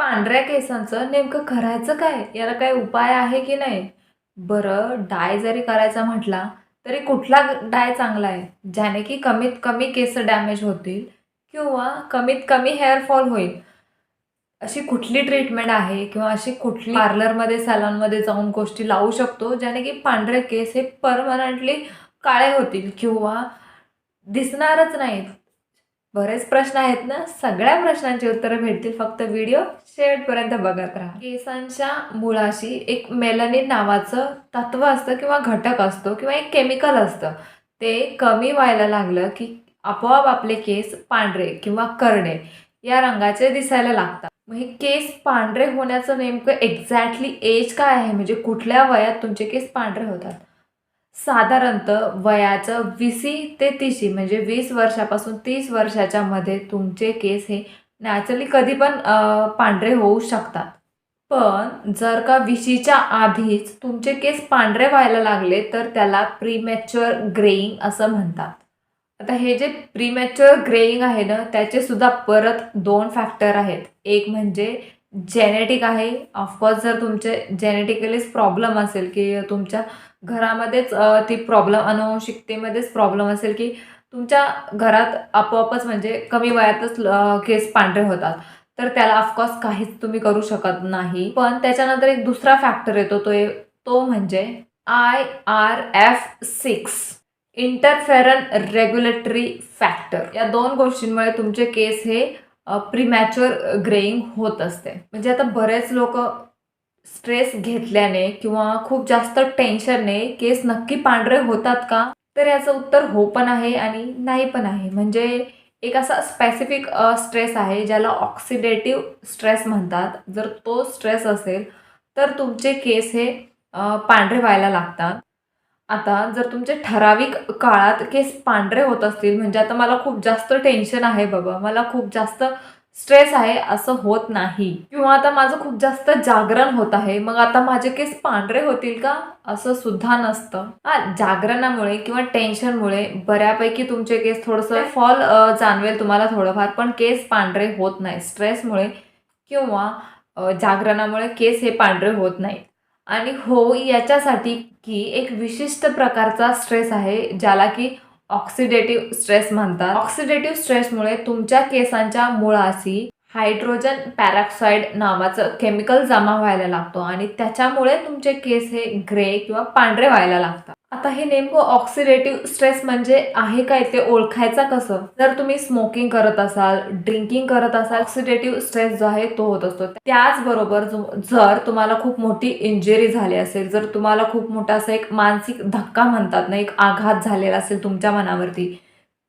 पांढऱ्या केसांचं नेमकं करायचं काय? याला काही उपाय आहे की नाही? बरं, डाय जरी करायचा म्हटला, तरी कुठला डाय चांगला आहे? ज्याने की कमीत कमी केस डॅमेज होतील किंवा कमीत कमी हेअर फॉल होईल. अशी कुठली ट्रीटमेंट आहे किंवा अशी कुठली पार्लरमध्ये, सॅलॉनमध्ये जाऊन गोष्टी लावू शकतो, ज्याने की पांढरे केस हे परमनंटली काळे होतील किंवा दिसणारच नाहीत? बरेच प्रश्न आहेत ना, सगळ्या प्रश्नांची उत्तरं भेटतील फक्त व्हिडिओ शेवटपर्यंत बघत राहा. केसांच्या मुळाशी एक मेलॅनिन नावाचं तत्व असतं किंवा घटक असतो किंवा एक केमिकल असतं. ते कमी व्हायला लागलं की आपोआप आपले केस पांढरे किंवा करडे या रंगाचे दिसायला लागतात. मग हे केस पांढरे होण्याचं नेमकं एक्झॅक्टली एज काय आहे, म्हणजे कुठल्या वयात तुमचे केस पांढरे होतात? साधारणतः वयाचं 20 ते 30 म्हणजे 20 वर्षापासून 30 वर्षाच्या मध्ये तुमचे केस हे नॅचरली कधी पण पांढरे होऊ शकतात. पण जर का 20च्या आधीच तुमचे केस पांढरे व्हायला लागले तर त्याला प्रीमॅच्युअर ग्रेइंग असं म्हणतात. आता हे जे प्रीमॅच्युअर ग्रेइंग आहे ना, त्याचे सुद्धा परत 2 फॅक्टर आहेत. एक म्हणजे जेनेटिक आहे. ऑफकोर्स जर तुमचे जेनेटिकलीच प्रॉब्लेम असेल की तुमच्या घरामध्येच ती प्रॉब्लेम अनुवंशिकतेमध्येच प्रॉब्लेम असेल की तुमच्या घरात आपोआपच म्हणजे कमी वयातच केस पांढरे होतात, तर त्याला ऑफकोर्स काहीच तुम्ही करू शकत नाही. पण त्याच्यानंतर एक दुसरा फॅक्टर येतो, तो म्हणजे IRF6 इंटरफेरन रेग्युलेटरी फॅक्टर. या 2 गोष्टींमुळे तुमचे केस हे प्रीमॅच्युअर ग्रेइंग होत असते. म्हणजे आता बरेच लोक स्ट्रेस घेतल्याने किंवा खूप जास्त टेन्शनने केस नक्की पांढरे होतात का? तर याचं उत्तर हो पण आहे आणि नाही पण आहे. म्हणजे एक असा स्पेसिफिक स्ट्रेस आहे ज्याला ऑक्सिडेटिव्ह स्ट्रेस म्हणतात. जर तो स्ट्रेस असेल तर तुमचे केस हे पांढरे व्हायला लागतात. आता जर तुमचे ठराविक काळात केस पांढरे होत असतील, म्हणजे आता मला खूप जास्त टेन्शन आहे बाबा, मला खूप जास्त स्ट्रेस आहे असं होत नाही, किंवा आता माझं खूप जास्त जागरण होत आहे, मग आता माझे केस पांढरे होतील का? असं सुद्धा नसतं. जागरणामुळे किंवा टेन्शनमुळे बऱ्यापैकी तुमचे केस थोडंसं फॉल जाणवेल तुम्हाला थोडंफार, पण केस पांढरे होत नाही. स्ट्रेसमुळे किंवा जागरणामुळे केस हे पांढरे होत नाहीत. आणि हो, याच्यासाठी की एक विशिष्ट प्रकारचा स्ट्रेस आहे ज्याला की ऑक्सिडेटिव्ह स्ट्रेस म्हणतात. ऑक्सिडेटिव्ह स्ट्रेसमुळे तुमच्या केसांच्या मुळाशी हायड्रोजन पॅरॉक्साईड नावाचं केमिकल जमा व्हायला लागतो आणि त्याच्यामुळे तुमचे केस हे ग्रे किंवा पांढरे व्हायला लागतात. आता हे नेमकं ऑक्सिडेटिव्ह स्ट्रेस म्हणजे आहे काय, ते ओळखायचं कसं? जर तुम्ही स्मोकिंग करत असाल, ड्रिंकिंग करत असाल, ऑक्सिडेटिव्ह स्ट्रेस जो आहे तो होत असतो. त्याचबरोबर जर तुम्हाला खूप मोठी इंजुरी झाली असेल, जर तुम्हाला खूप मोठा असा एक मानसिक धक्का म्हणतात ना, एक आघात झालेला असेल तुमच्या मनावरती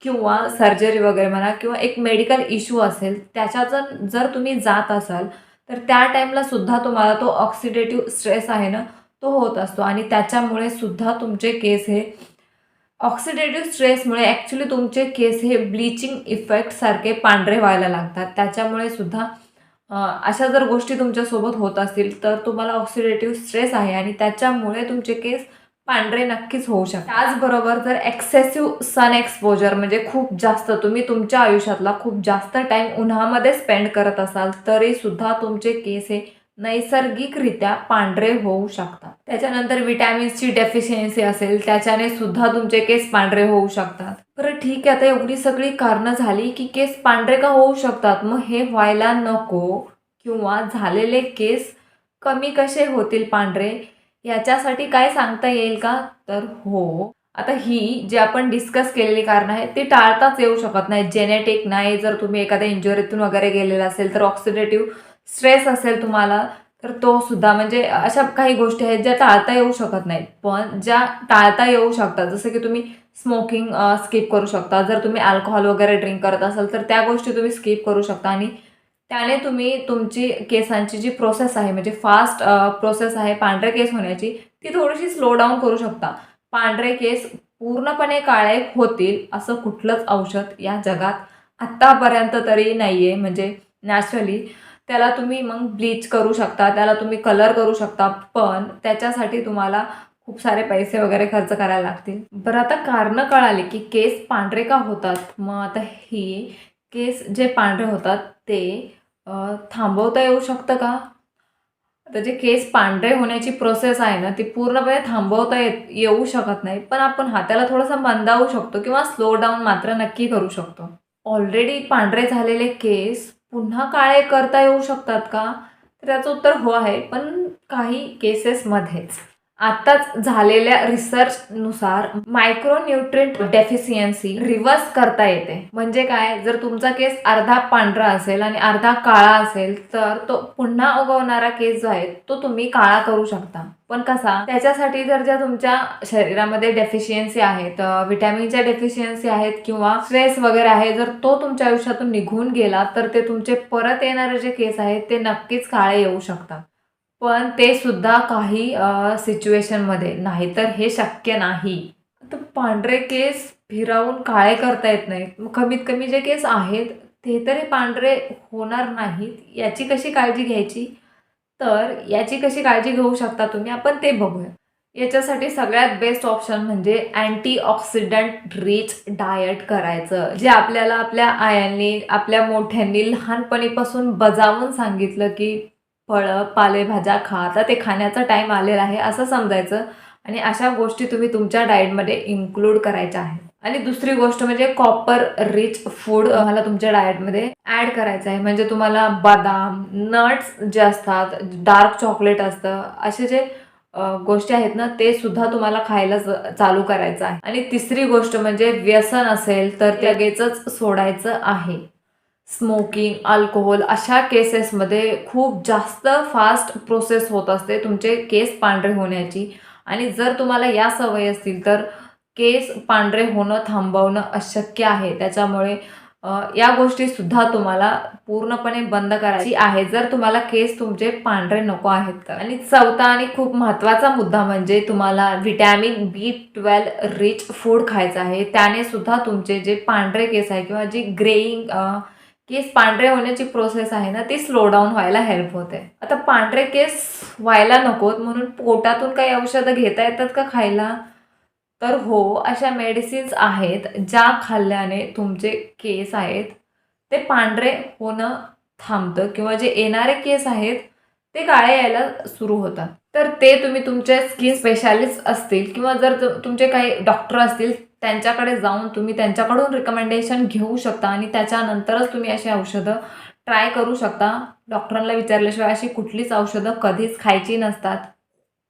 किंवा सर्जरी वगैरे म्हणा किंवा एक मेडिकल इश्यू असेल, त्याच्यात जर तुम्ही जात असाल, तर त्या टाईमला सुद्धा तुम्हाला तो ऑक्सिडेटिव्ह स्ट्रेस आहे ना, तो होत असतो आणि त्याच्यामुळे सुद्धा तुमचे केस हे ऑक्सिडेटिव्ह स्ट्रेसमुळे ॲक्च्युली तुमचे केस हे ब्लीचिंग इफेक्ट सारखे पांढरे व्हायला लागतात. त्याच्यामुळे सुद्धा अशा जर गोष्टी तुमच्यासोबत होत असतील तर तुम्हाला ऑक्सिडेटिव्ह स्ट्रेस आहे आणि त्याच्यामुळे तुमचे केस पांढरे नक्कीच होऊ शकतात. त्याचबरोबर जर एक्सेसिव्ह सन एक्सपोजर म्हणजे खूप जास्त तुम्ही तुमच्या आयुष्यातला खूप जास्त टाईम उन्हामध्ये स्पेंड करत असाल, तरी सुद्धा तुमचे केस हे नैसर्गिकरित्या पांढरे होऊ शकतात. त्याच्यानंतर विटॅमिन्सची डेफिशियन्सी असेल, त्याच्याने सुद्धा तुमचे केस पांढरे होऊ शकतात. बरं ठीक आहे, आता एवढी सगळी कारणं झाली की केस पांढरे का होऊ शकतात, मग हे व्हायला नको किंवा झालेले केस कमी कसे होतील पांढरे, याच्यासाठी काय सांगता येईल का? तर हो, आता ही जी आपण डिस्कस केलेली कारणं आहेत ती टाळताच येऊ शकत नाही. जेनेटिक नाही, जर तुम्ही एखाद्या इंजुरीतून वगैरे गेलेला असेल, तर ऑक्सिडेटिव्ह स्ट्रेस असेल तुम्हाला, तर तो सुद्धा म्हणजे अशा काही गोष्टी आहेत ज्या टाळता येऊ शकत नाहीत. पण ज्या टाळता येऊ शकतात, जसं की तुम्ही स्मोकिंग स्किप करू शकता. जर तुम्ही अल्कोहोल वगैरे ड्रिंक करत असाल तर त्या गोष्टी तुम्ही स्किप करू शकता आणि त्याने तुम्ही तुमची केसांची जी प्रोसेस आहे, म्हणजे फास्ट प्रोसेस आहे पांढरे केस होण्याची, ती थोडीशी स्लो डाऊन करू शकता. पांढरे केस पूर्णपणे काळे होतील असं कुठलंच औषध या जगात आत्तापर्यंत तरी नाही आहे. म्हणजे नॅचरली त्याला तुम्ही मग ब्लीच करू शकता, त्याला तुम्ही कलर करू शकता, पण त्याच्यासाठी तुम्हाला खूप सारे पैसे वगैरे खर्च करायला लागतील. बरं, आता कारणं कळाली की केस पांढरे का होतात. मग आता ही केस जे पांढरे होतात ते थांबवता येऊ शकतं का? आता जे केस पांढरे होण्याची प्रोसेस आहे ना, ती पूर्णपणे थांबवता येऊ शकत नाही. पण आपण त्याला थोडंसं मंदावू शकतो किंवा स्लो डाऊन मात्र नक्की करू शकतो. ऑलरेडी पांढरे झालेले केस पुन्हा काळे करता येऊ शकतात का? तर त्याचं उत्तर हो आहे, पण काही केसेसमध्येच. आत्ताच झालेल्या रिसर्चनुसार मायक्रोन्यूट्रिएंट डेफिशियन्सी रिव्हर्स करता येते. म्हणजे काय, जर तुमचा केस अर्धा पांढरा असेल आणि अर्धा काळा असेल तर तो पुन्हा उगवणारा केस जो आहे तो तुम्ही काळा करू शकता. पण कसा? त्याच्यासाठी जर ज्या तुमच्या शरीरामध्ये डेफिशियन्सी आहेत, व्हिटॅमिनच्या डेफिशियन्सी आहेत किंवा स्ट्रेस वगैरे आहे, जर तो तुमच्या आयुष्यातून निघून गेला तर ते तुमचे परत येणारे जे केस आहेत ते नक्कीच काळे येऊ शकतात. पण ते सुद्धा काही सिच्युएशनमध्ये, नाहीतर हे शक्य नाही. तर पांढरे केस फिरवून काळे करता येत नाहीत. मग कमीत कमी जे केस आहेत ते तरी पांढरे होणार नाहीत. याची कशी काळजी घ्यायची? तर याची कशी काळजी घेऊ शकता तुम्ही, आपण ते बघूया. याच्यासाठी सगळ्यात बेस्ट ऑप्शन म्हणजे अँटीऑक्सिडंट रिच डायट करायचं. जे आपल्याला आपल्या आयांनी, आपल्या मोठ्यांनी लहानपणीपासून बजावून सांगितलं की फळं, पालेभाज्या खा. आता ते खाण्याचा टाईम आलेला आहे असं समजायचं आणि अशा गोष्टी तुम्ही तुमच्या डाएटमध्ये इन्क्लूड करायच्या आहेत. आणि दुसरी गोष्ट म्हणजे कॉपर रिच फूड मला तुमच्या डाएटमध्ये ॲड करायचं आहे. म्हणजे तुम्हाला बदाम, नट्स जे असतात, डार्क चॉकलेट असतं, असे जे गोष्टी आहेत ना, ते सुद्धा तुम्हाला खायला चालू करायचं आहे. आणि तिसरी गोष्ट म्हणजे व्यसन असेल तर ते लगेचच सोडायचं आहे. स्मोकिंग, अल्कोहोल अशा केसेसमध्ये खूप जास्त फास्ट प्रोसेस होत असते तुमचे केस पांढरे होण्याची. आणि जर तुम्हाला या सवयी असतील तर केस पांढरे होणं थांबवणं अशक्य आहे. त्याच्यामुळे या गोष्टीसुद्धा तुम्हाला पूर्णपणे बंद करायची आहे, जर तुम्हाला केस तुमचे पांढरे नको आहेत तर. आणि चौथा आणि खूप महत्त्वाचा मुद्दा म्हणजे तुम्हाला व्हिटॅमिन B12 रिच फूड खायचं आहे. त्याने सुद्धा तुमचे जे पांढरे केस आहे किंवा जी ग्रेइंग केस पांढरे होण्याची प्रोसेस आहे ना, ती स्लो डाऊन व्हायला हेल्प होते. आता पांढरे केस व्हायला नकोत म्हणून पोटातून काही औषधं घेता येतात का खायला? तर हो, अशा मेडिसिन्स आहेत ज्या खाल्ल्याने तुमचे केस आहेत ते पांढरे होणं थांबतं किंवा जे येणारे केस आहेत ते काळे यायला सुरू होतात. तर ते तुम्ही तुमचे स्किन स्पेशालिस्ट असतील किंवा जर तुमचे काही डॉक्टर असतील त्यांच्याकडे जाऊन तुम्ही त्यांच्याकडून रिकमेंडेशन घेऊ शकता आणि त्याच्यानंतरच तुम्ही अशी औषधं ट्राय करू शकता. डॉक्टरांना विचारल्याशिवाय अशी कुठलीच औषधं कधीच खायची नसतात.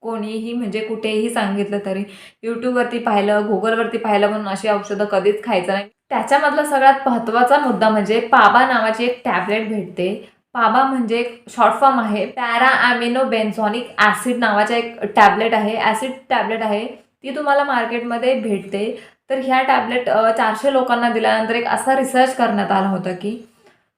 कोणीही म्हणजे कुठेही सांगितलं तरी. YouTubeवरती पाहिलं, Googleवरती पाहिलं म्हणून अशी औषधं कधीच खायचं नाही. त्याच्यामधला सगळ्यात महत्त्वाचा मुद्दा म्हणजे पाबा नावाची एक टॅबलेट भेटते. पाबा म्हणजे एक शॉर्ट फॉर्म आहे. पॅरा ॲमिनो बेन्झॉनिक ॲसिड नावाचा एक टॅबलेट आहे. ॲसिड टॅबलेट आहे. ती तुम्हाला मार्केटमध्ये भेटते. तर ह्या टॅबलेट 400 लोकांना दिल्यानंतर एक असा रिसर्च करण्यात आला होता की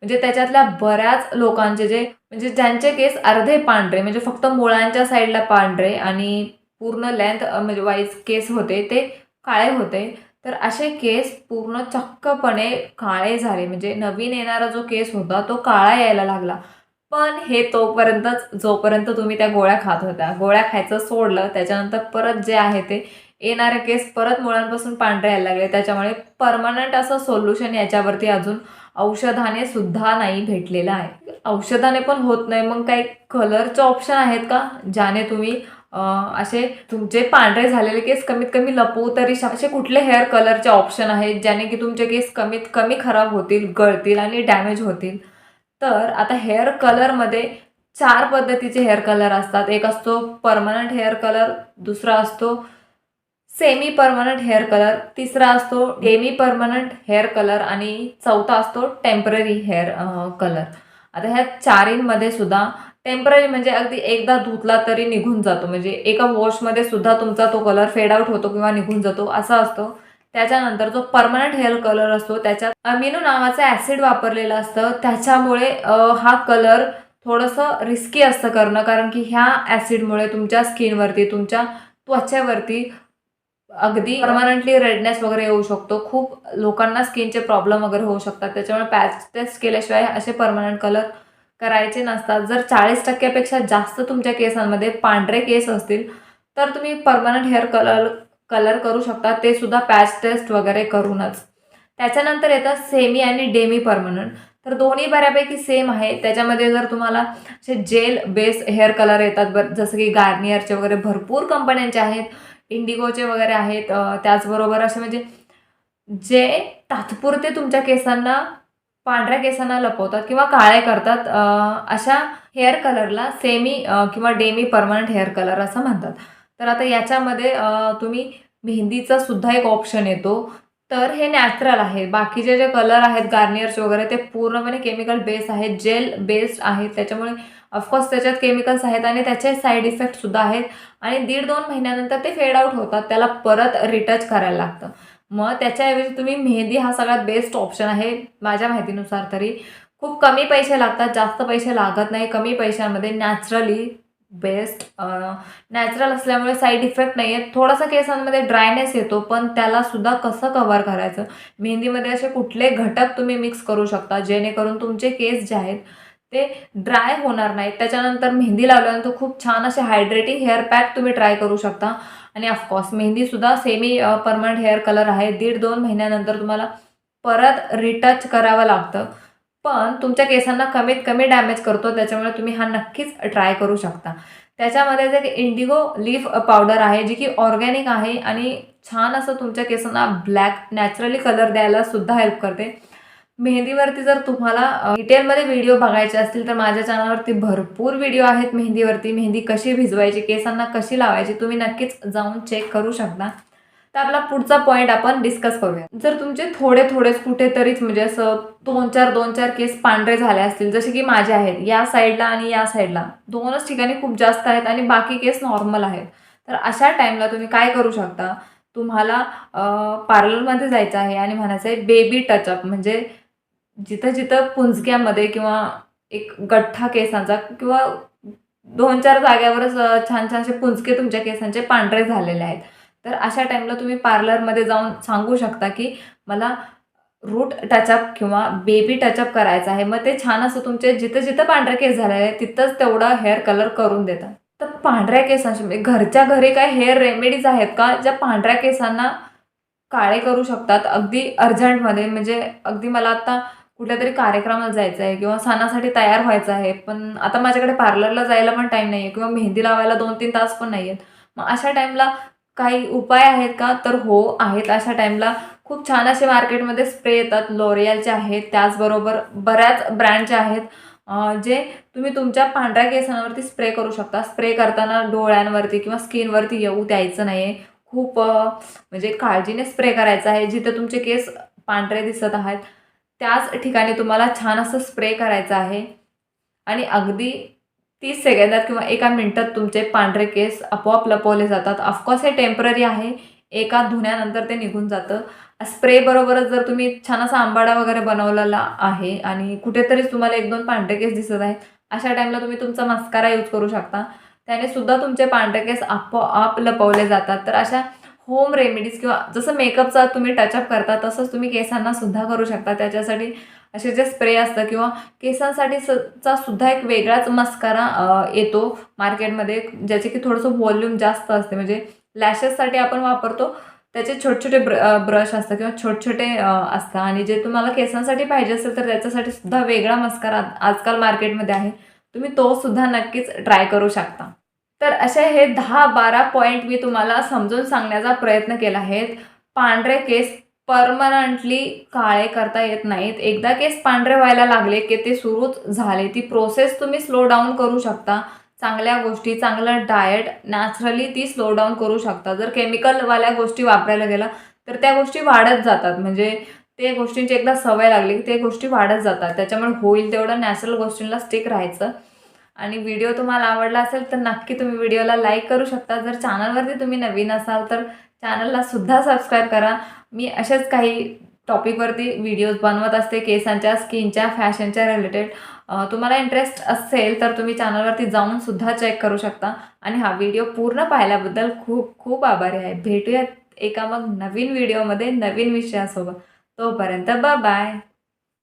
म्हणजे त्याच्यातल्या बऱ्याच लोकांचे जे म्हणजे ज्यांचे केस अर्धे पांढरे म्हणजे फक्त मुळांच्या साईडला पांढरे आणि पूर्ण लेंथ म्हणजे वाईज केस होते ते काळे होते. तर असे केस पूर्ण चक्कपणे काळे झाले. म्हणजे नवीन येणारा जो केस होता तो काळा यायला लागला. पण हे तोपर्यंतच जोपर्यंत तुम्ही त्या गोळ्या खात होत्या. गोळ्या खायचं सोडलं त्याच्यानंतर परत जे आहे ते येणारे केस परत मुळांपासून पांढरे यायला लागले. त्याच्यामुळे पर्मनंट असं सोल्युशन याच्यावरती अजून औषधाने सुद्धा नाही भेटलेलं आहे. औषधाने पण होत नाही, मग काही कलरचे ऑप्शन आहेत का? ज्याने तुम्ही असे तुमचे पांढरे झालेले केस कमीत कमी लपवू तरी असे कुठले हेअर कलरचे ऑप्शन आहेत ज्याने की तुमचे केस कमीत कमी खराब होतील, गळतील आणि डॅमेज होतील? तर आता हेअर कलरमध्ये 4 पद्धतीचे हेअर कलर असतात. एक असतो पर्मनंट हेअर कलर, दुसरा असतो सेमी परमनंट हेअर कलर, तिसरा असतो डेमी परमनंट हेअर कलर आणि चौथा असतो टेम्पररी हेअर कलर. आता ह्या चारींमध्ये सुद्धा टेम्पररी म्हणजे अगदी एकदा धुतला तरी निघून जातो. म्हणजे एका वॉशमध्ये सुद्धा तुमचा तो कलर फेड आउट होतो किंवा निघून जातो असा असतो. त्याच्यानंतर जो परमनंट हेअर कलर असतो त्याच्यात अमिनो नावाचं ॲसिड वापरलेलं असतं. त्याच्यामुळे हा कलर थोडंसं रिस्की असतं करणं, कारण की ह्या ॲसिडमुळे तुमच्या स्किनवरती, तुमच्या त्वचेवरती अगदी परमनंटली रेडनेस वगैरे येऊ शकतो. खूप लोकांना स्किनचे प्रॉब्लेम वगैरे होऊ शकतात. त्याच्यामुळे पॅच टेस्ट केल्याशिवाय असे परमनंट कलर करायचे नसतात. जर 40% पेक्षा जास्त तुमच्या केसांमध्ये पांढरे केस असतील तर तुम्ही परमनंट हेअर कलर कलर करू शकता. ते सुद्धा पॅच टेस्ट वगैरे करूनच. त्याच्यानंतर येतं सेमी आणि डेमी परमनंट. तर दोन्ही बऱ्यापैकी सेम आहे. त्याच्यामध्ये जर तुम्हाला असे जेल बेस हेअर कलर येतात जसं की गार्नियरचे वगैरे भरपूर कंपन्यांचे आहेत, इंडिगोचे वगैरे आहेत. त्याचबरोबर असे म्हणजे जे तात्पुरते तुमच्या केसांना, पांढऱ्या केसांना लपवतात किंवा काळे करतात. अशा हेअर कलरला सेमी किंवा डेमी परमनंट हेअर कलर असं म्हणतात. तर आता याच्यामध्ये तुम्ही मेहंदीचा सुद्धा एक ऑप्शन येतो. तर हे नॅचरल आहे. बाकीचे जे कलर आहेत गार्नियरचे वगैरे ते पूर्णपणे केमिकल बेस आहेत, जेल बेस्ड आहेत. त्याच्यामुळे ऑफकोर्स त्याच्यात केमिकल्स आहेत आणि त्याचे साईड इफेक्टसुद्धा आहेत आणि 1.5-2 महिन्यानंतर ते फेड आउट होतात. त्याला परत रिटच करायला लागतं. मग त्याच्याऐवजी तुम्ही मेहंदी हा सगळ्यात बेस्ट ऑप्शन आहे माझ्या माहितीनुसार तरी. खूप कमी पैसे लागतात, जास्त पैसे लागत नाही. कमी पैशांमध्ये नॅचरली बेस्ट, नॅचरल असल्यामुळे साईड इफेक्ट नाही आहेत. थोडासा केसांमध्ये ड्रायनेस येतो, पण त्यालासुद्धा कसं कव्हर करायचं, मेहंदीमध्ये असे कुठले घटक तुम्ही मिक्स करू शकता जेणेकरून तुमचे केस जे आहेत ते ड्राय होणार नाहीत. त्याच्यानंतर मेहंदी लावल्यानंतर खूप छान असे हायड्रेटिंग हेअर पॅक तुम्ही ट्राय करू शकता. आणि ऑफकोर्स मेहंदीसुद्धा सेमी परमनंट हेअर कलर आहे. 1.5-2 महिन्यानंतर तुम्हाला परत रिटच करावं लागतं. पण तुमच्या केसांना कमीत कमी डॅमेज करतो. त्याच्यामुळे तुम्ही हा नक्कीच ट्राय करू शकता. त्याच्यामध्ये एक इंडिगो लीफ पावडर आहे, जी की ऑर्गॅनिक आहे आणि छान असं तुमच्या केसांना ब्लॅक नॅचरली कलर द्यायला सुद्धा हेल्प करते. मेहंदीवरती जर तुम्हाला डिटेलमध्ये व्हिडिओ बघायचे असतील तर माझ्या चॅनलवरती भरपूर व्हिडिओ आहेत मेहंदीवरती. मेहंदी कशी भिजवायची, केसांना कशी लावायची, तुम्ही नक्कीच जाऊन चेक करू शकता. तर आपला पुढचा पॉईंट आपण डिस्कस करूया. जर तुमचे थोडेच कुठेतरीच म्हणजे असं 2-4 केस पांढरे झाले असतील, जसे की माझे आहेत, या साईडला आणि या साईडला 2च ठिकाणी खूप जास्त आहेत आणि बाकी केस नॉर्मल आहेत. तर अशा टाईमला तुम्ही काय करू शकता, तुम्हाला पार्लरमध्ये जायचं आहे आणि म्हणायचं आहे बेबी टचअप, म्हणजे जिथं पुंजक्यामध्ये किंवा एक गठ्ठा केसांचा किंवा 2-4 जागेवरच छान-छानसे पुंजके तुमच्या केसांचे पांढरे झालेले आहेत. तर अशा टाईमला तुम्ही पार्लरमध्ये जाऊन सांगू शकता, की मला रूट टचअप किंवा बेबी टचअप करायचा आहे. मग ते छान असं तुमचे जिथं पांढरे केस झालेले आहेत तिथंच तेवढा हेअर कलर करून देतात. तर पांढऱ्या केसांचे म्हणजे घरच्या घरी काही हेअर रेमेडीज आहेत का, ज्या पांढऱ्या केसांना काळे करू शकतात अगदी अर्जंटमध्ये? म्हणजे अगदी मला आता कुठल्यातरी कार्यक्रमाला जायचं आहे किंवा सणासाठी तयार व्हायचं आहे, पण आता माझ्याकडे पार्लरला जायला पण टाईम नाही आहे किंवा मेहंदी लावायला 2-3 तास पण नाही आहेत. मग अशा टाईमला काही उपाय आहेत का? तर हो आहेत. अशा टाईमला खूप छान असे मार्केटमध्ये स्प्रे येतात. L'Orealचे आहेत, त्याचबरोबर बऱ्याच ब्रँडचे आहेत, जे तुम्ही तुमच्या पांढऱ्या केसांवरती स्प्रे करू शकता. स्प्रे करताना डोळ्यांवरती किंवा स्किनवरती येऊ द्यायचं नाही आहे. खूप म्हणजे काळजीने स्प्रे करायचा आहे. जिथे तुमचे केस पांढरे दिसत आहेत त्याच ठिकाणी तुम्हाला छान असं स्प्रे करायचं आहे आणि अगदी 30 सेकंदात किंवा 1 मिनिटात तुमचे पांढरे केस आपोआप लपवले जातात. ऑफकोर्स हे टेम्पररी आहे. एका धुण्यानंतर ते निघून जातं. स्प्रे बरोबरच जर तुम्ही छान असा आंबाडा वगैरे बनवलेला आहे आणि कुठेतरीच तुम्हाला 1-2 पांढरे केस दिसत आहेत, अशा टाईमला तुम्ही तुमचा मस्कारा यूज करू शकता. त्याने सुद्धा तुमचे पांढरे केस आपोआप लपवले जातात. तर अशा होम रेमेडीज किंवा जसं मेकअपचा तुम्ही टचअप करता तसंच तुम्ही केसांना सुद्धा करू शकता. त्याच्यासाठी असे जे स्प्रे असतं किंवा केसांसाठी चा सुद्धा एक वेगळाच मस्कारा येतो मार्केटमध्ये, ज्याचे की थोडंसं व्हॉल्यूम जास्त असते. म्हणजे लॅशेससाठी आपण वापरतो त्याचे छोटे-छोटे ब्रश असतात किंवा छोटे-छोटे असतात आणि जे तुम्हाला केसांसाठी पाहिजे असेल तर त्याच्यासाठी सुद्धा वेगळा मस्कारा आजकाल मार्केटमध्ये आहे. तुम्ही तो सुद्धा नक्कीच ट्राय करू शकता. तर असे हे 10-12 पॉइंट मी तुम्हाला समजून सांगण्याचा प्रयत्न केला आहे. पांढरे केस परमनंटली काळे करता येत नाहीत. एकदा केस पांढरे व्हायला लागले, की ते सुरूच झाले. ती प्रोसेस तुम्ही स्लो डाऊन करू शकता. चांगल्या गोष्टी, चांगलं डाएट, नॅचरली ती स्लो डाऊन करू शकता. जर केमिकलवाल्या गोष्टी वापरायला गेला, तर त्या गोष्टी वाढत जातात. म्हणजे त्या गोष्टींची एकदा सवय लागली, की त्या गोष्टी वाढत जातात. त्याच्यामुळे होईल तेवढं नॅचरल गोष्टींना स्टिक राहायचं. आणि व्हिडिओ तुम्हाला आवडला असेल तर नक्की तुम्ही व्हिडिओला लाईक करू शकता. जर चॅनलवरती तुम्ही नवीन असाल तर चॅनलला सुद्धा सबस्क्राईब करा. मी असेच काही टॉपिकवरती व्हिडिओज बनवत असते केसांच्या, स्किनच्या, फॅशनच्या रिलेटेड. तुम्हाला इंटरेस्ट असेल तर तुम्ही चॅनलवरती जाऊन सुद्धा चेक करू शकता. आणि हा व्हिडिओ पूर्ण पाहिल्याबद्दल खूप खूप आभारी आहे. भेटूयात एका मग नवीन व्हिडिओमध्ये नवीन विषयासोबत. तोपर्यंत बाय.